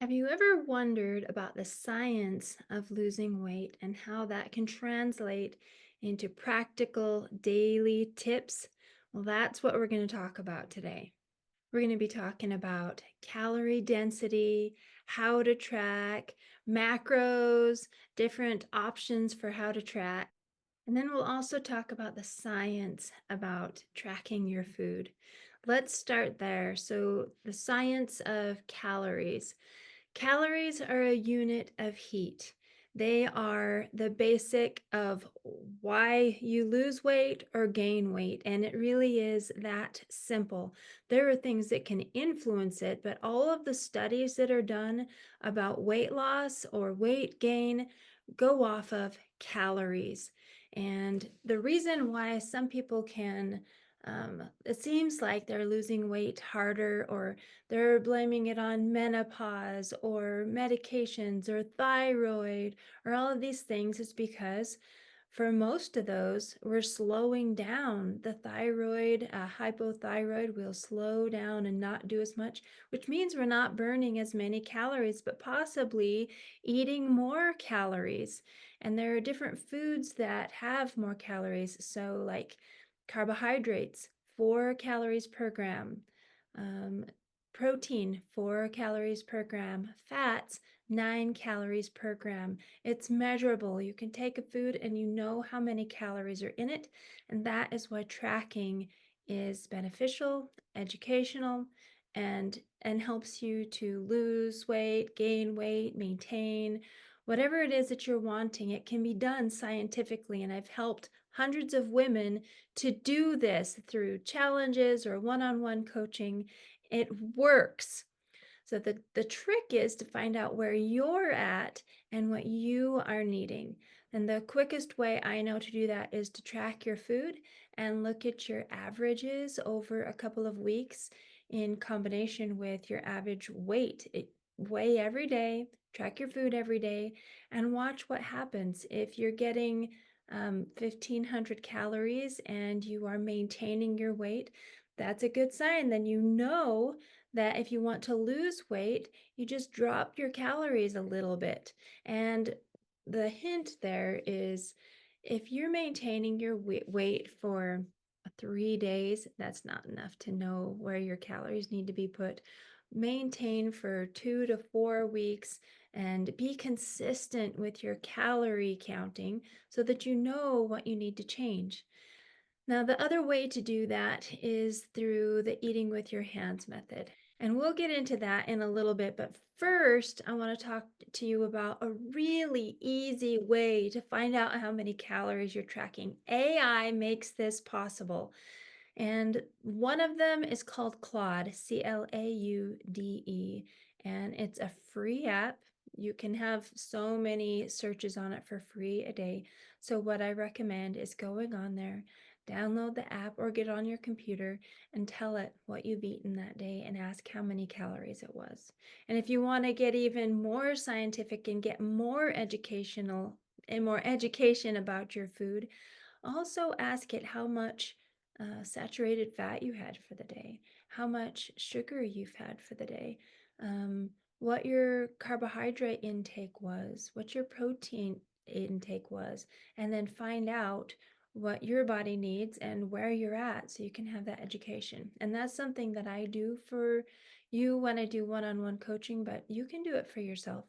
Have you ever wondered about the science of losing weight and how that can translate into practical daily tips? Well, that's what we're going to talk about today. We're going to be talking about calorie density, how to track, macros, different options for how to track. And then we'll also talk about the science about tracking your food. Let's start there. So, the science of calories. Calories are a unit of heat. They are the basic of why you lose weight or gain weight, and it really is that simple. There are things that can influence it, but all of the studies that are done about weight loss or weight gain go off of calories. And the reason why some people can it seems like they're losing weight harder, or they're blaming it on menopause or medications or thyroid or all of these things, is because for most of those, we're slowing down. The thyroid, hypothyroid will slow down and not do as much, which means we're not burning as many calories, but possibly eating more calories. And there are different foods that have more calories. So, like carbohydrates, 4 calories per gram. Um, Protein, 4 calories per gram. Fats, 9 calories per gram. It's measurable. You can take a food and you know how many calories are in it. And that is why tracking is beneficial, educational, and helps you to lose weight, gain weight, maintain whatever it is that you're wanting. It can be done scientifically, and I've helped hundreds of women to do this through challenges or one-on-one coaching. It works. So the trick is to find out where you're at and what you are needing. And the quickest way I know to do that is to track your food and look at your averages over a couple of weeks in combination with your average weight. Weigh every day, track your food every day, and watch what happens. If you're getting 1,500 calories and you are maintaining your weight, that's a good sign. Then you know that if you want to lose weight, you just drop your calories a little bit. And the hint there is, if you're maintaining your weight for 3 days, that's not enough to know where your calories need to be put. Maintain for 2 to 4 weeks and be consistent with your calorie counting so that you know what you need to change. Now, the other way to do that is through the eating with your hands method. And we'll get into that in a little bit. But first, I want to talk to you about a really easy way to find out how many calories you're tracking. AI makes this possible. And one of them is called Claude, Claude, and it's a free app. You can have so many searches on it for free a day. So what I recommend is going on there, download the app or get on your computer and tell it what you've eaten that day and ask how many calories it was. And if you want to get even more scientific and get more educational and more education about your food, also ask it how much saturated fat you had for the day, how much sugar you've had for the day, what your carbohydrate intake was, what your protein intake was, and then find out what your body needs and where you're at so you can have that education. And that's something that I do for you when I do one-on-one coaching, but you can do it for yourself.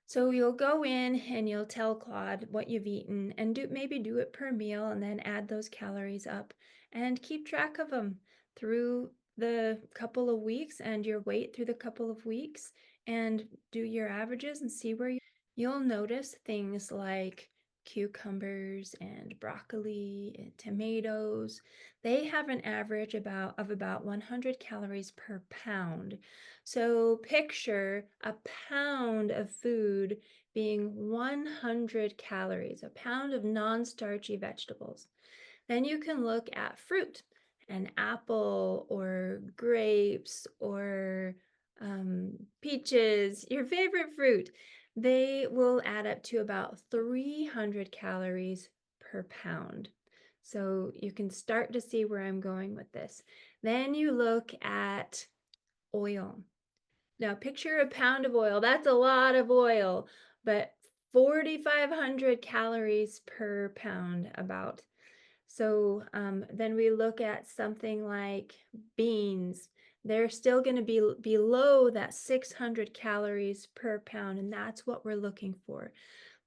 So you'll go in and you'll tell Claude what you've eaten and maybe do it per meal and then add those calories up and keep track of them through the couple of weeks and your weight through the couple of weeks, and do your averages and see where you'll notice things like cucumbers and broccoli and tomatoes. They have an average of about 100 calories per pound. So picture a pound of food being 100 calories, a pound of non-starchy vegetables. Then you can look at fruit, an apple or grapes or peaches, your favorite fruit. They will add up to about 300 calories per pound. So you can start to see where I'm going with this. Then you look at oil. Now picture a pound of oil. That's a lot of oil, but 4,500 calories per pound about. So then we look at something like beans. They're still going to be below that 600 calories per pound, and that's what we're looking for.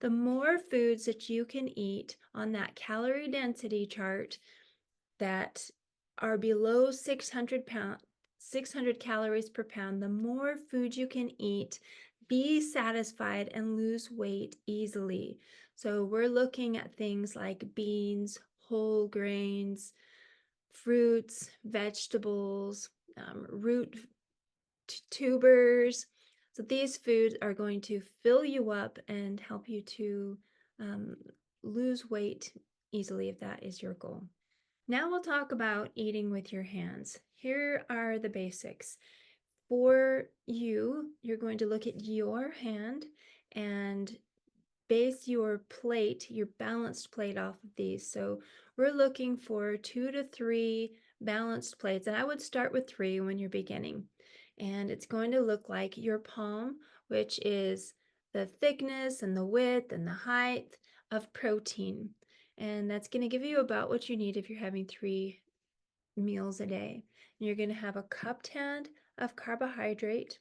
The more foods that you can eat on that calorie density chart that are below 600 calories per pound, the more food you can eat, be satisfied and lose weight easily. So we're looking at things like beans, whole grains, fruits, vegetables, root tubers. So these foods are going to fill you up and help you to um, lose weight easily if that is your goal. Now we'll talk about eating with your hands. Here are the basics. For you, you're going to look at your hand and base your plate, your balanced plate off of these. So we're looking for 2 to 3 balanced plates, and I would start with 3 when you're beginning. And it's going to look like your palm, which is the thickness and the width and the height of protein. And that's going to give you about what you need if you're having 3 meals a day. And you're going to have a cupped hand of carbohydrate,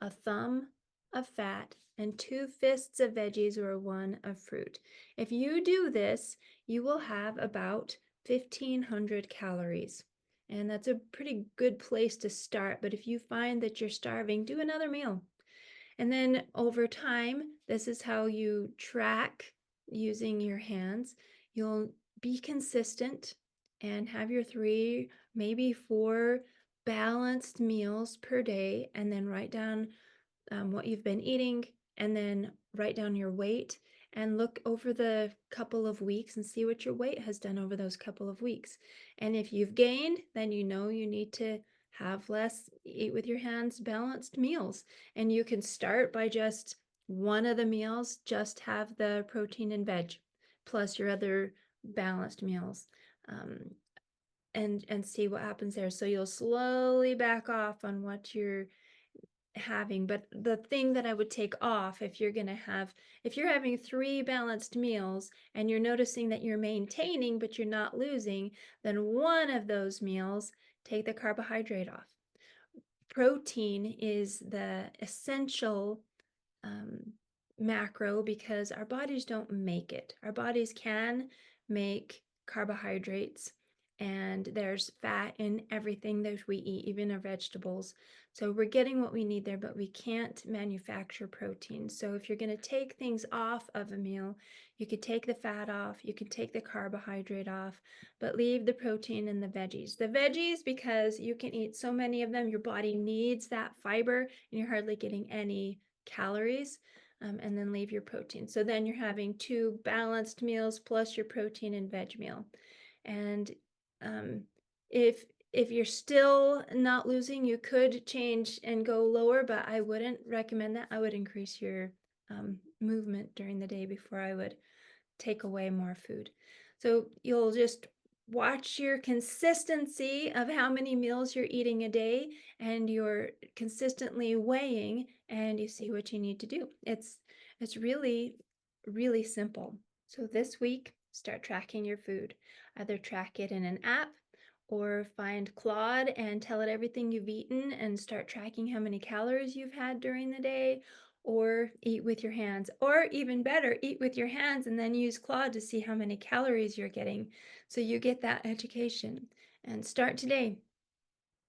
a thumb of fat, and 2 fists of veggies or 1 of fruit. If you do this, you will have about 1,500 calories. And that's a pretty good place to start. But if you find that you're starving, do another meal. And then over time, this is how you track using your hands. You'll be consistent and have your 3, maybe 4 balanced meals per day, and then write down what you've been eating, and then write down your weight and look over the couple of weeks and see what your weight has done over those couple of weeks. And if you've gained, then you know you need to have less eat with your hands balanced meals. And you can start by just one of the meals, just have the protein and veg, plus your other balanced meals. Um, and see what happens there. So you'll slowly back off on what you're having. But the thing that I would take off, if you're having 3 balanced meals and you're noticing that you're maintaining but you're not losing, then one of those meals, take the carbohydrate off. Protein is the essential um, macro because our bodies don't make it. Our bodies can make carbohydrates, and there's fat in everything that we eat, even our vegetables. So we're getting what we need there, but we can't manufacture protein. So if you're going to take things off of a meal, you could take the fat off, you could take the carbohydrate off, but leave the protein and the veggies. The veggies, because you can eat so many of them, your body needs that fiber, and you're hardly getting any calories, and then leave your protein. So then you're having 2 balanced meals plus your protein and veg meal. And um, if you're still not losing, you could change and go lower, but I wouldn't recommend that. I would increase your movement during the day before I would take away more food. So you'll just watch your consistency of how many meals you're eating a day, and you're consistently weighing, and you see what you need to do. It's really, really simple. So this week, start tracking your food. Either track it in an app or find Claude and tell it everything you've eaten and start tracking how many calories you've had during the day, or eat with your hands, or even better, eat with your hands and then use Claude to see how many calories you're getting. So you get that education, and start today.